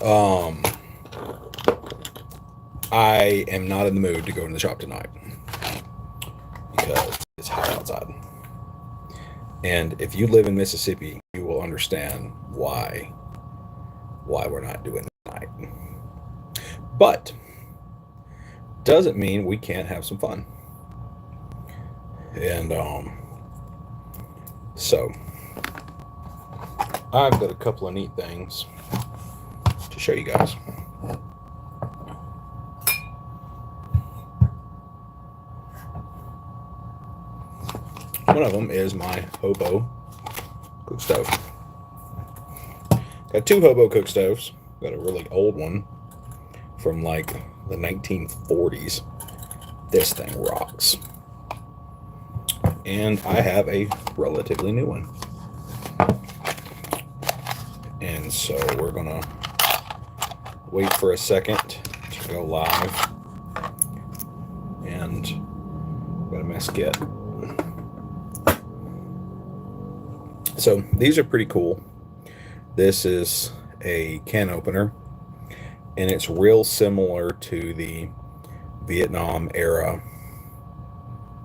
Um, I am not in the mood to go in the shop tonight because it's hot outside. And if you live in Mississippi, you will understand why we're not doing it tonight. But doesn't mean we can't have some fun. And so I've got a couple of neat things to show you guys. One of them is my Hobo cook stove. Got two Hobo cook stoves. Got a really old one from like the 1940s. This thing rocks. And I have a relatively new one. And so we're gonna wait for a second to go live. And got a mess kit. So these are pretty cool. This is a can opener, and it's real similar to the Vietnam era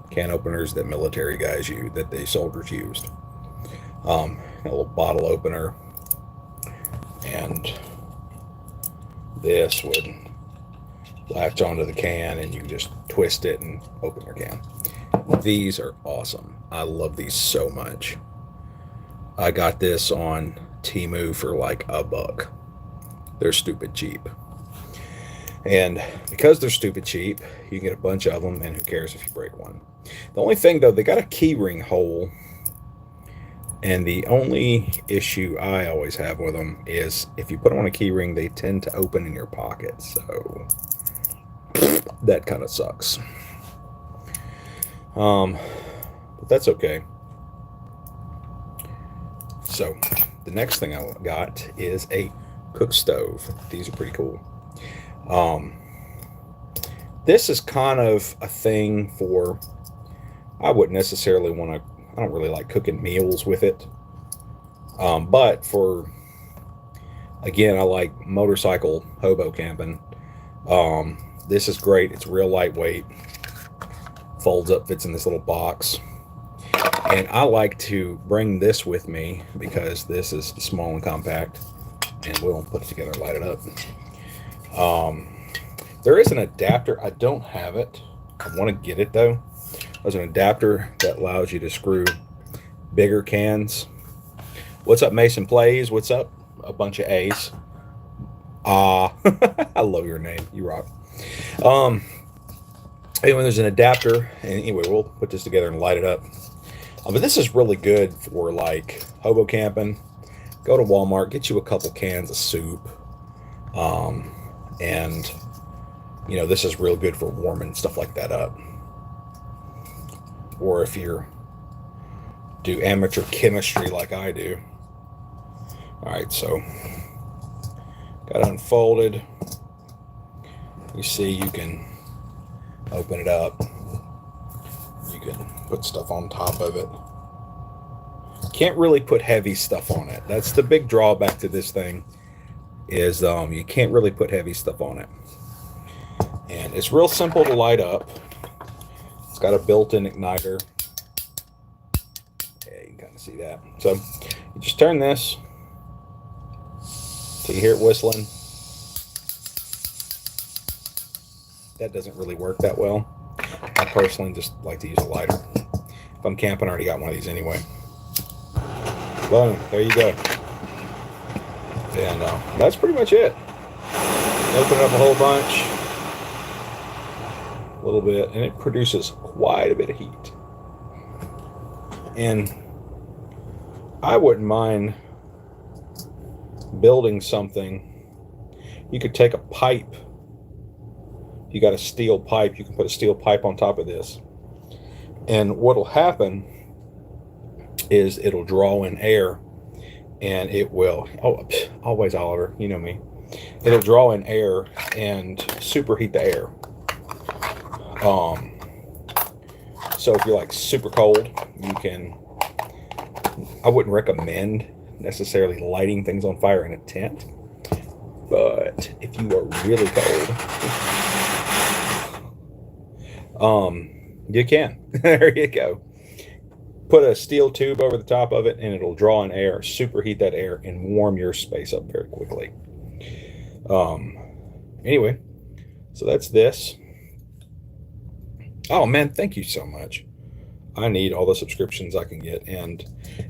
can openers that military guys use, that the soldiers used. A little bottle opener, and this would latch onto the can, and you just twist it and open your can. These are awesome. I love these so much. I got this on Temu for like $1. They're stupid cheap. And because they're stupid cheap, you can get a bunch of them, and who cares if you break one. The only thing, though, they got a key ring hole. And the only issue I always have with them is if you put them on a key ring, they tend to open in your pocket. So that kind of sucks. But that's okay. So the next thing I got is a cook stove. These are pretty cool. This is kind of a thing for, I wouldn't necessarily want to, I don't really like cooking meals with it. But for, again, I like motorcycle hobo camping. This is great. It's real lightweight. Folds up, fits in this little box. And I like to bring this with me because this is small and compact, and we'll put it together and light it up. There is an adapter. I don't have it. I want to get it though. There's an adapter that allows you to screw bigger cans. What's up, Mason Plays? What's up? A bunch of A's. I love your name. You rock. Anyway, there's an adapter, and anyway, we'll put this together and light it up. But this is really good for like hobo camping. Go to Walmart, get you a couple cans of soup. And you know, this is real good for warming stuff like that up. Or if you do amateur chemistry like I do. All right, so got it unfolded. You see, you can open it up. You can put stuff on top of it. Can't really put heavy stuff on it. That's the big drawback to this thing, is you can't really put heavy stuff on it. And it's real simple to light up. It's got a built-in igniter. Yeah, you can kind of see that. So you just turn this till you hear it whistling. That doesn't really work that well. I personally just like to use a lighter. If I'm camping, I already got one of these anyway. Boom, there you go. And that's pretty much it. Open it up a whole bunch. A little bit, and it produces quite a bit of heat. And I wouldn't mind building something. You could take a pipe. You got a steel pipe, you can put a steel pipe on top of this. And what'll happen is it'll draw in air, and it will, always Oliver, you know me. It'll draw in air and superheat the air. So if you're like super cold, you can, I wouldn't recommend necessarily lighting things on fire in a tent, but if you are really cold, you can. There you go. Put a steel tube over the top of it and it'll draw in air, superheat that air, and warm your space up very quickly. Anyway, so that's this. Oh man, thank you so much. I need all the subscriptions I can get. And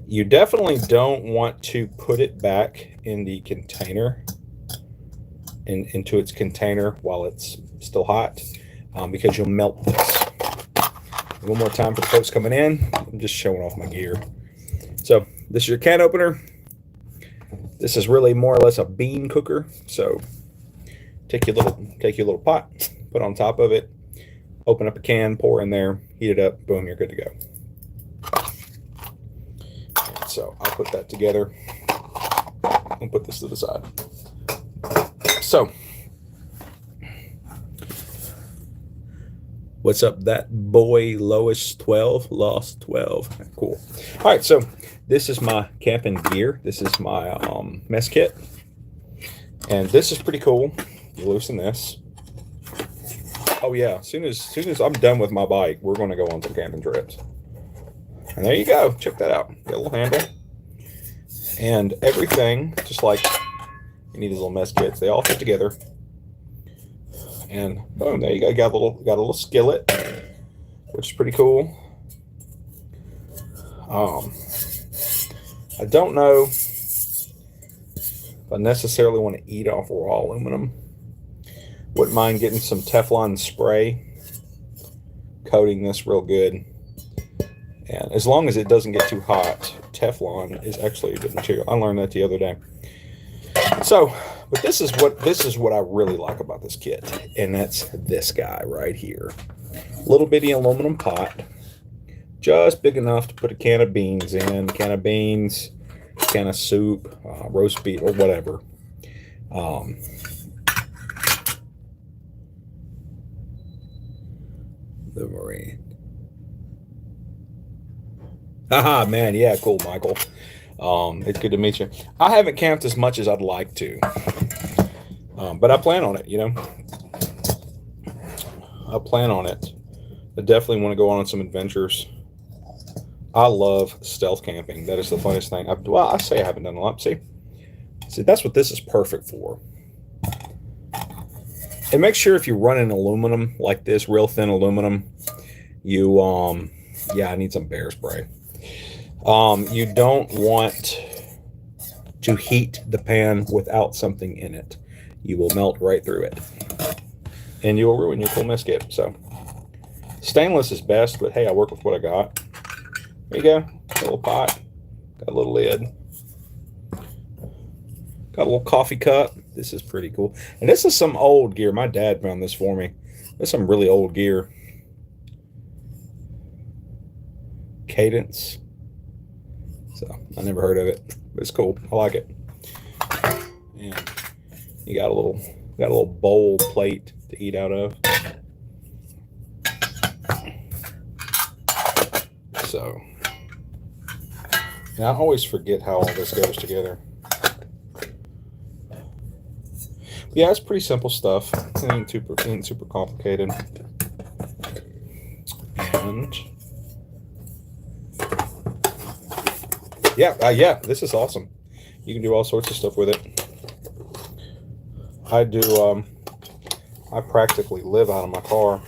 you definitely don't want to put it back in the container, into its container while it's still hot, because you'll melt this. One more time for the folks coming in. I'm just showing off my gear. So this is your can opener. This is really more or less a bean cooker. So take your little pot, put on top of it, open up a can, pour in there, heat it up, boom, you're good to go. And so I'll put that together and put this to the side. So what's up, that boy Lois 12? Lost 12. Cool. All right, so this is my camping gear. This is my mess kit. And this is pretty cool. You loosen this. Oh yeah, as soon as I'm done with my bike, we're going to go on some camping trips. And there you go. Check that out. Got a little handle. And everything, just like you need these little mess kits, they all fit together. And boom, there you go. Got a little skillet, which is pretty cool. I don't know if I necessarily want to eat off raw aluminum. Wouldn't mind getting some Teflon spray, coating this real good. And as long as it doesn't get too hot, Teflon is actually a good material. I learned that the other day. So, but this is what I really like about this kit, and that's this guy right here. Little bitty aluminum pot, just big enough to put a can of beans in, can of soup, roast beef, or whatever. The Marine. Haha, man, yeah, cool, Michael. It's good to meet you. I haven't camped as much as I'd like to, but I plan on it, you know. I plan on it. I definitely want to go on some adventures. I love stealth camping. That is the funnest thing. I say I haven't done a lot. See, that's what this is perfect for. And make sure if you're running aluminum like this, real thin aluminum, you, yeah, I need some bear spray. You don't want to heat the pan without something in it. You will melt right through it, and you will ruin your cool mess kit. So stainless is best, but hey, I work with what I got. There you go. Got a little pot, got a little lid, got a little coffee cup. This is pretty cool. And this is some old gear. My dad found this for me. This is some really old gear. Cadence. So I never heard of it, but it's cool. I like it. And you got a little bowl plate to eat out of. So now I always forget how all this goes together. Yeah, it's pretty simple stuff. It ain't super complicated. And yeah, this is awesome. You can do all sorts of stuff with it. I do. I practically live out of my car,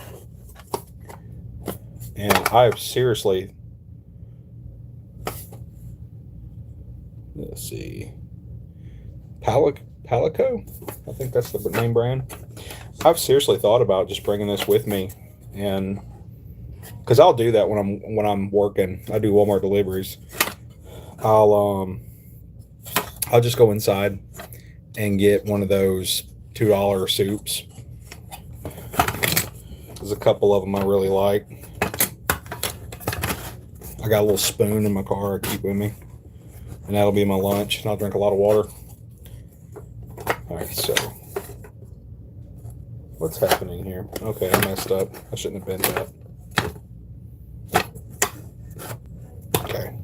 and I've seriously. Let's see. Palico, I think that's the name brand. I've seriously thought about just bringing this with me, and because I'll do that when I'm working. I do Walmart deliveries. I'll just go inside and get one of those $2 soups. There's a couple of them I really like. I got a little spoon in my car I keep with me, and that'll be my lunch, and I'll drink a lot of water. All right, so what's happening here? Okay, I messed up. I shouldn't have been that. Okay.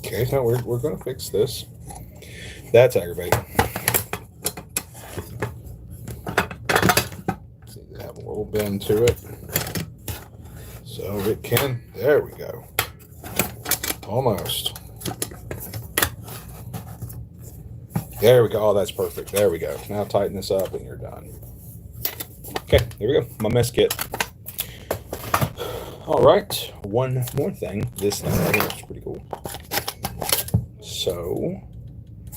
Okay, now we're going to fix this. That's aggravating. See, they have a little bend to it. So it can, there we go. Almost. There we go. Oh, that's perfect. There we go. Now tighten this up and you're done. Okay, there we go. My mess kit. All right, one more thing. This thing right here is pretty cool. So,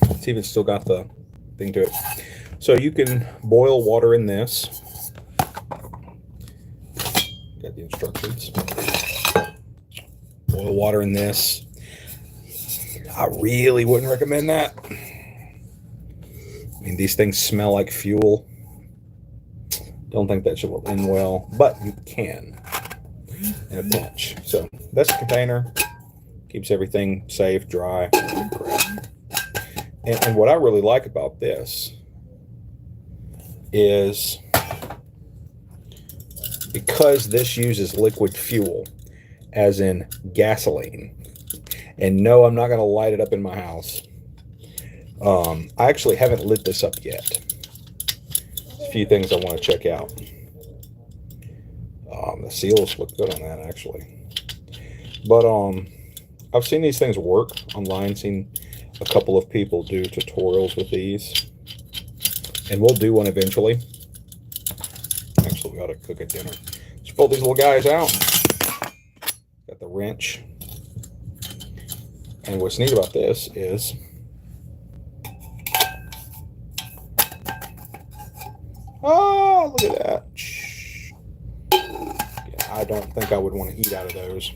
let's see if it's still got the thing to it. So you can boil water in this. Got the instructions. Boil water in this. I really wouldn't recommend that. I mean, these things smell like fuel. Don't think that should end well, but you can in a pinch. So that's the container. Keeps everything safe, dry. And what I really like about this is because this uses liquid fuel, as in gasoline. And no, I'm not going to light it up in my house. I actually haven't lit this up yet. A few things I want to check out. The seals look good on that, actually. But I've seen these things work online. Seen a couple of people do tutorials with these, and we'll do one eventually. Actually, we got to cook a dinner. Let's pull these little guys out. Got the wrench, and what's neat about this is oh, look at that. Yeah, I don't think I would want to eat out of those.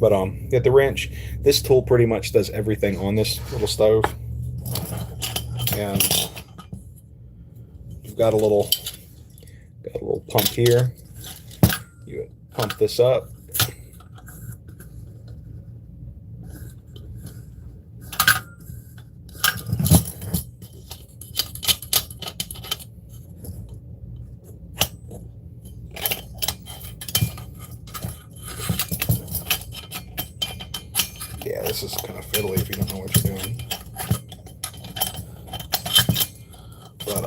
But get the wrench. This tool pretty much does everything on this little stove. And you've got a little pump here. You pump this up. Yeah, this is kind of fiddly if you don't know what you're doing. But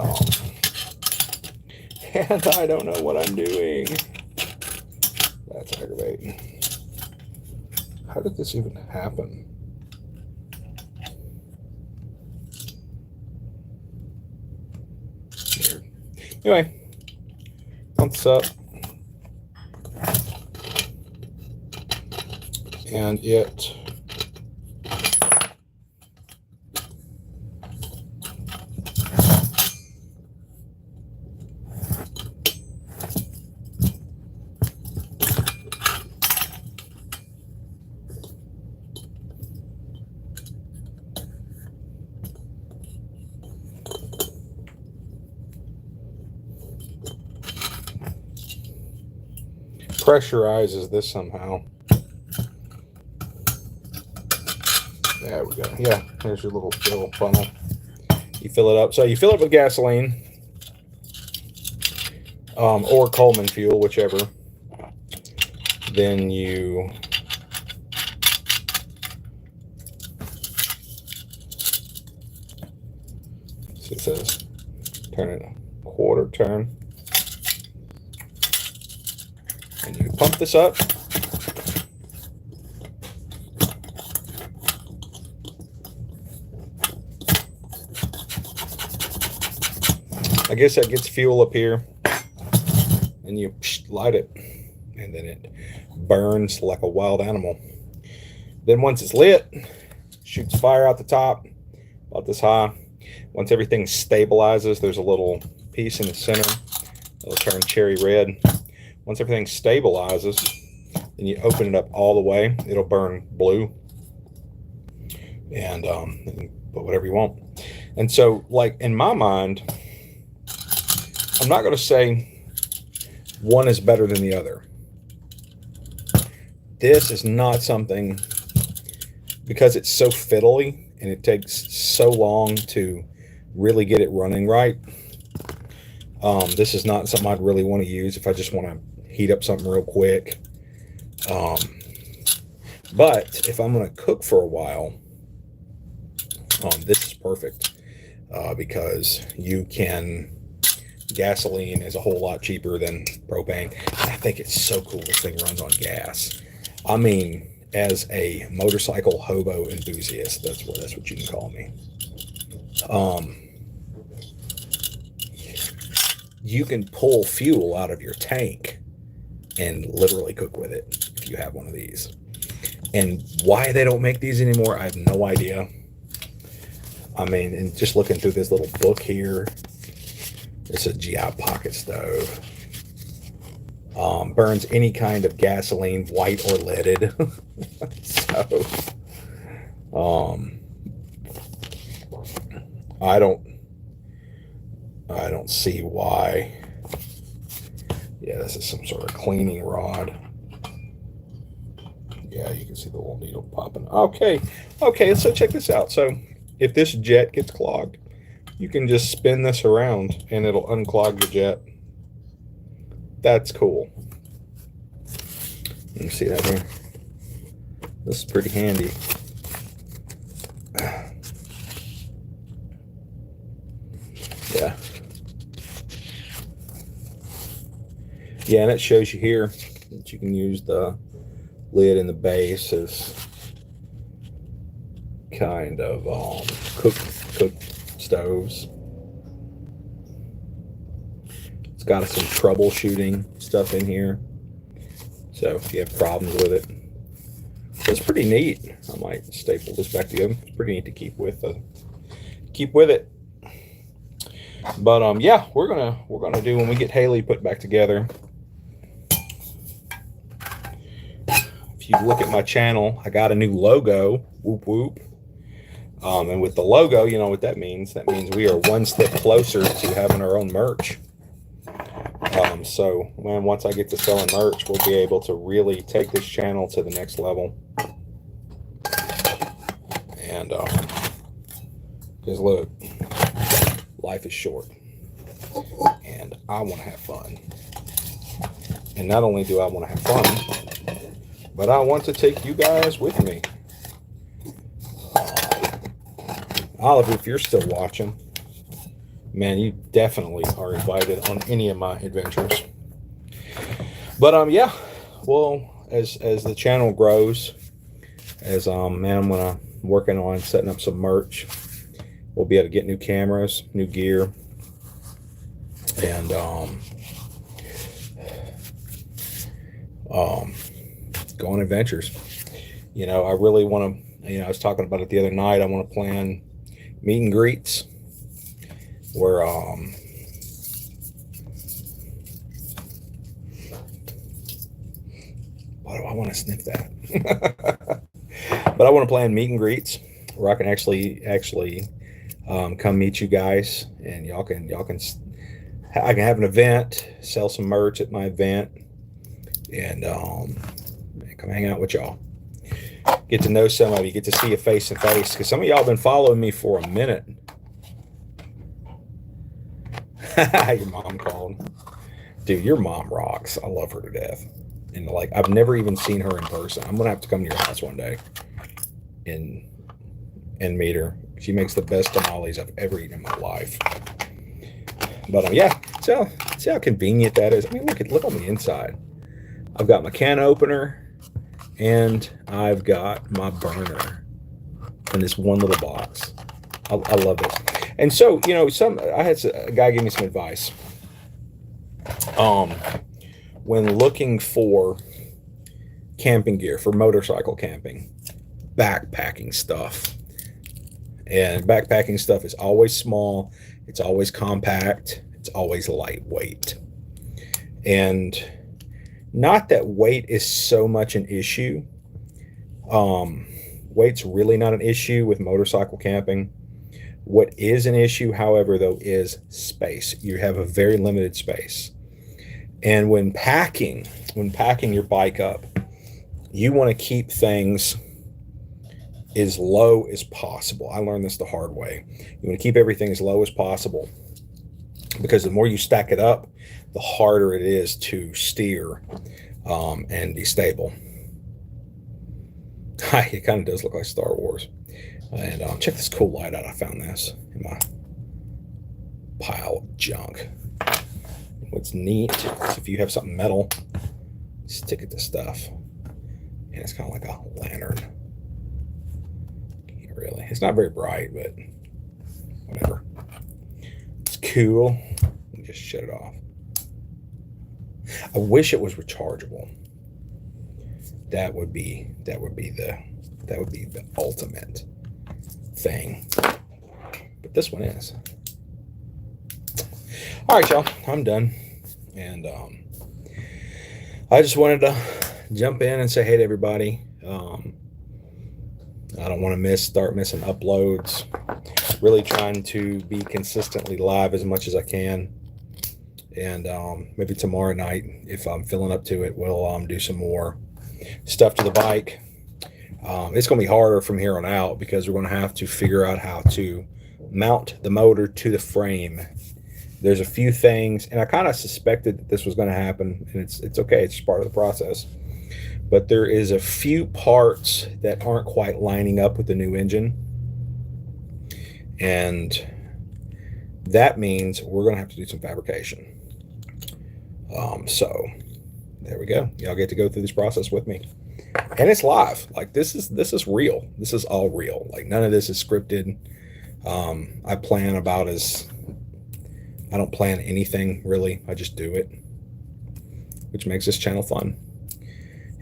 and I don't know what I'm doing. That's aggravating. How did this even happen? Weird. Anyway, pump this up. And it pressurizes this somehow. There we go. Yeah, there's your little fill funnel. You fill it up. So you fill it with gasoline or Coleman fuel, whichever. Then you see it says turn it a quarter turn. And you pump this up. I guess that gets fuel up here. And you light it. And then it burns like a wild animal. Then once it's lit, shoots fire out the top, about this high. Once everything stabilizes, there's a little piece in the center. It'll turn cherry red. Once everything stabilizes, then you open it up all the way, it'll burn blue. And you can put whatever you want. And so, like, in my mind, I'm not going to say one is better than the other. This is not something, because it's so fiddly and it takes so long to really get it running right. This is not something I'd really want to use if I just want to heat up something real quick. But if I'm going to cook for a while, this is perfect because gasoline is a whole lot cheaper than propane. I think it's so cool this thing runs on gas. I mean, as a motorcycle hobo enthusiast, that's what you can call me. You can pull fuel out of your tank and literally cook with it if you have one of these. And why they don't make these anymore, I have no idea. I mean, and just looking through this little book here, it's a GI pocket stove. Burns any kind of gasoline, white or leaded. So, I don't see why. Yeah, this is some sort of cleaning rod. Yeah, you can see the little needle popping. Okay, so check this out. So if this jet gets clogged, you can just spin this around and it'll unclog the jet. That's cool. Let me see that here. This is pretty handy. Yeah. Yeah, and it shows you here that you can use the lid and the base as kind of cook stoves. It's got some troubleshooting stuff in here, so if you have problems with it, it's pretty neat. I might staple this back together. It's pretty neat to keep with it. But yeah, we're gonna do, when we get Haley put back together. If you look at my channel, I got a new logo. Whoop whoop. And with the logo, you know what that means. That means we are one step closer to having our own merch. So man, once I get to selling merch, we'll be able to really take this channel to the next level. And because look, life is short, and I want to have fun. And not only do I want to have fun, but I want to take you guys with me. Oliver, if you're still watching, man, you definitely are invited on any of my adventures. But yeah, well, as the channel grows, as man, I'm working on setting up some merch. We'll be able to get new cameras, new gear, and go on adventures. You know, I really want to, you know, I was talking about it the other night. I want to plan meet and greets where why do I want to sniff that? But I want to plan meet and greets where I can actually come meet you guys, and I can have an event, sell some merch at my event, and come hang out with y'all. Get to know some of you, get to see you face to face, because some of y'all been following me for a minute. Your mom called. Dude, your mom rocks. I love her to death. And like, I've never even seen her in person. I'm gonna have to come to your house one day and meet her. She makes the best tamales I've ever eaten in my life. But yeah, see how convenient that is. I mean, look on the inside. I've got my can opener, and I've got my burner in this one little box. I love this. And so, you know, I had a guy give me some advice. When looking for camping gear for motorcycle camping, backpacking stuff. And backpacking stuff is always small, it's always compact, it's always lightweight. And not that weight is so much an issue. Weight's really not an issue with motorcycle camping. What is an issue, however, though, is space. You have a very limited space. And when packing your bike up, you want to keep things as low as possible. I learned this the hard way. You want to keep everything as low as possible, because the more you stack it up, the harder it is to steer and be stable. It kind of does look like Star Wars. And check this cool light out. I found this in my pile of junk. What's neat is if you have something metal, stick it to stuff. And it's kind of like a lantern. Can't really. It's not very bright, but whatever. It's cool. Just shut it off. I wish it was rechargeable. That would be the ultimate thing. But this one is. All right, y'all. I'm done, and I just wanted to jump in and say hey to everybody. I don't want to start missing uploads. Really trying to be consistently live as much as I can. And maybe tomorrow night, if I'm feeling up to it, we'll do some more stuff to the bike. It's going to be harder from here on out because we're going to have to figure out how to mount the motor to the frame. There's a few things, and I kind of suspected that this was going to happen, and it's okay. It's part of the process. But there is a few parts that aren't quite lining up with the new engine. And that means we're going to have to do some fabrication. So there we go. Y'all get to go through this process with me. And it's live. Like this is real. This is all real. Like none of this is scripted. I don't plan anything really. I just do it, which makes this channel fun.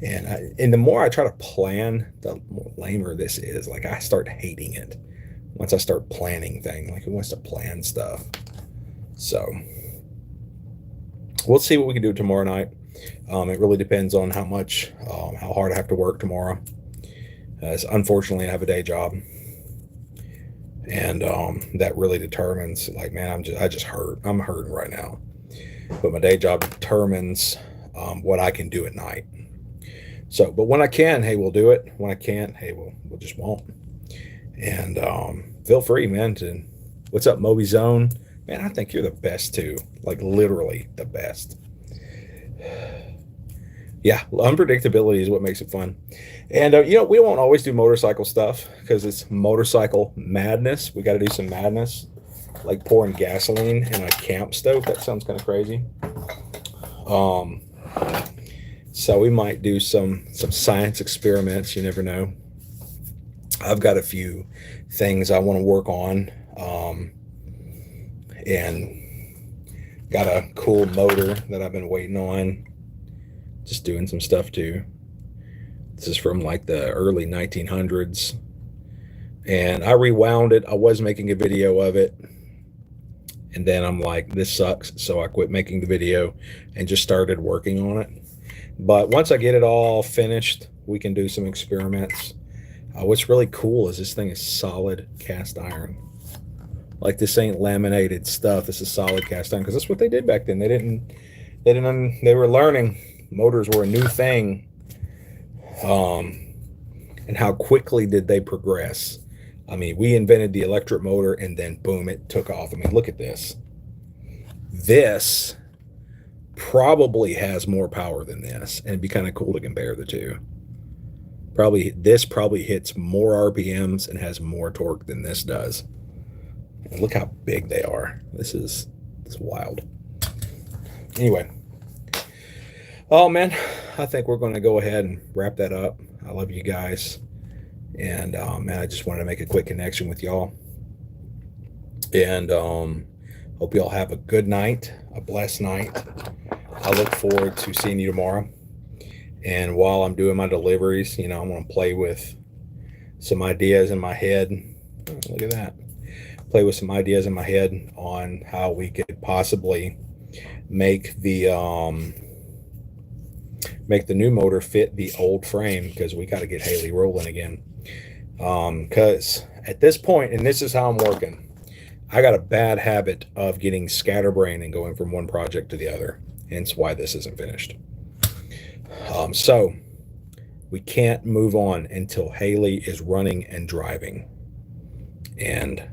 And the more I try to plan, the more lamer this is. Like I start hating it once I start planning things. Like who wants to plan stuff? So we'll see what we can do tomorrow night. It really depends on how hard I have to work tomorrow. Unfortunately, I have a day job, and that really determines. Like, man, I just hurt. I'm hurting right now, but my day job determines what I can do at night. So, but when I can, hey, we'll do it. When I can't, hey, we'll just won't. And feel free, man. What's up, Moby Zone? Man, I think you're the best too. Like literally the best. Yeah, unpredictability is what makes it fun. And we won't always do motorcycle stuff because it's motorcycle madness. We got to do some madness, like pouring gasoline in a camp stove. That sounds kind of crazy. So we might do some science experiments. You never know. I've got a few things I want to work on. And got a cool motor that I've been waiting on. Just doing some stuff too. This is from like the early 1900s. And I rewound it. I was making a video of it. And then I'm like, this sucks. So I quit making the video and just started working on it. But once I get it all finished, we can do some experiments. What's really cool is this thing is solid cast iron. Like this ain't laminated stuff. This is solid cast iron because that's what they did back then. They were learning. Motors were a new thing. And how quickly did they progress? I mean, we invented the electric motor and then boom, it took off. I mean, look at this. This probably has more power than this, and it'd be kind of cool to compare the two. This probably hits more RPMs and has more torque than this does. And look how big they are. It's wild. Anyway. Oh man, I think we're going to go ahead and wrap that up. I love you guys. And man, I just wanted to make a quick connection with y'all. And hope y'all have a good night, a blessed night. I look forward to seeing you tomorrow. And while I'm doing my deliveries, I'm going to play with some ideas in my head. Look at that. Play with some ideas in my head on how we could possibly make the new motor fit the old frame, because we got to get Haley rolling again. Because at this point, and this is how I'm working, I got a bad habit of getting scatterbrained and going from one project to the other. Hence why this isn't finished. So we can't move on until Haley is running and driving. And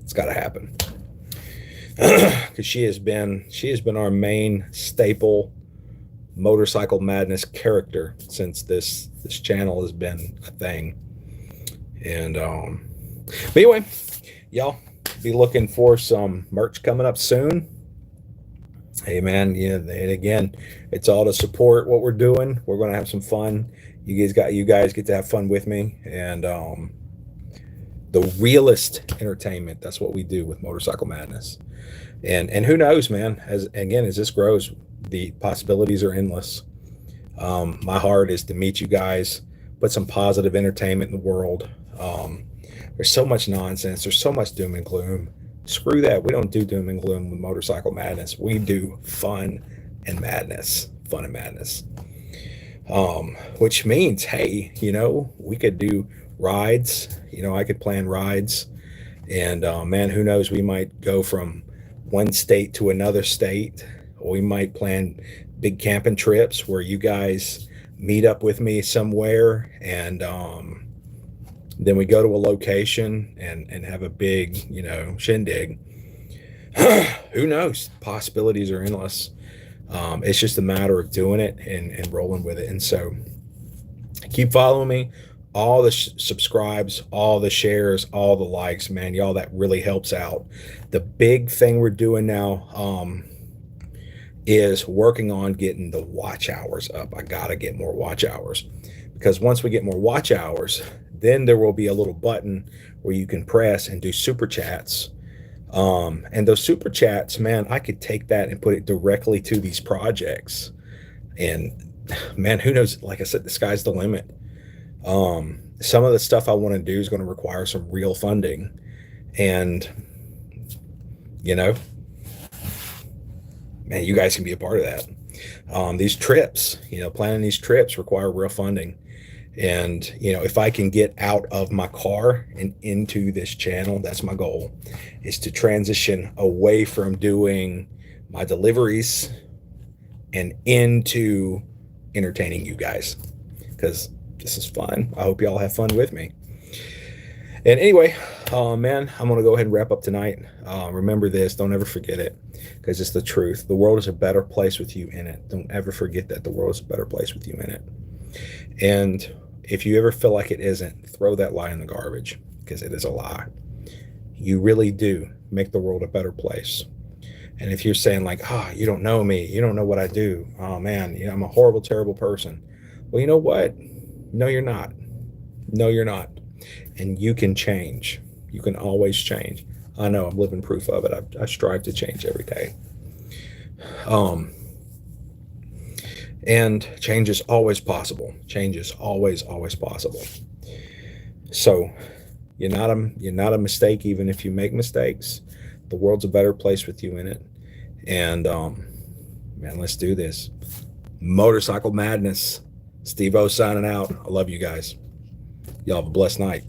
it's got to happen. Because she has been our main staple Motorcycle Madness character since this channel has been a thing. And but anyway, y'all be looking for some merch coming up soon. Hey man, yeah, and again, it's all to support what we're doing. We're gonna have some fun. You guys get to have fun with me, and the realest entertainment. That's what we do with Motorcycle Madness. And who knows, man? As this grows, the possibilities are endless. My heart is to meet you guys, put some positive entertainment in the world. There's so much nonsense. There's so much doom and gloom. Screw that. We don't do doom and gloom with Motorcycle Madness. We do fun and madness. Fun and madness. Which means, hey, we could do rides. I could plan rides. And man, who knows? We might go from one state to another state. Or we might plan big camping trips where you guys meet up with me somewhere, and then we go to a location and have a big, shindig. Who knows? Possibilities are endless. It's just a matter of doing it and rolling with it. And so keep following me. All the subscribes, all the shares, all the likes, man, y'all, that really helps out. The big thing we're doing now is working on getting the watch hours up. I gotta get more watch hours, because once we get more watch hours, then there will be a little button where you can press and do super chats. And those super chats, man, I could take that and put it directly to these projects. And man, who knows? Like I said, the sky's the limit. Some of the stuff I want to do is going to require some real funding, and man, you guys can be a part of that. These trips, planning these trips require real funding. And, if I can get out of my car and into this channel, that's my goal, is to transition away from doing my deliveries and into entertaining you guys, because this is fun. I hope y'all have fun with me. And anyway, man, I'm going to go ahead and wrap up tonight. Remember this. Don't ever forget it, because it's the truth. The world is a better place with you in it. Don't ever forget that. The world is a better place with you in it. And if you ever feel like it isn't, throw that lie in the garbage, because it is a lie. You really do make the world a better place. And if you're saying like, you don't know me, you don't know what I do, oh man, I'm a horrible, terrible person. Well, you know what? No, you're not. No, you're not. And you can change. You can always change. I know, I'm living proof of it. I strive to change every day. And change is always possible. Change is always, always possible. So you're not a mistake, even if you make mistakes. The world's a better place with you in it. And man, let's do this. Motorcycle Madness. Steve-O signing out. I love you guys. Y'all have a blessed night.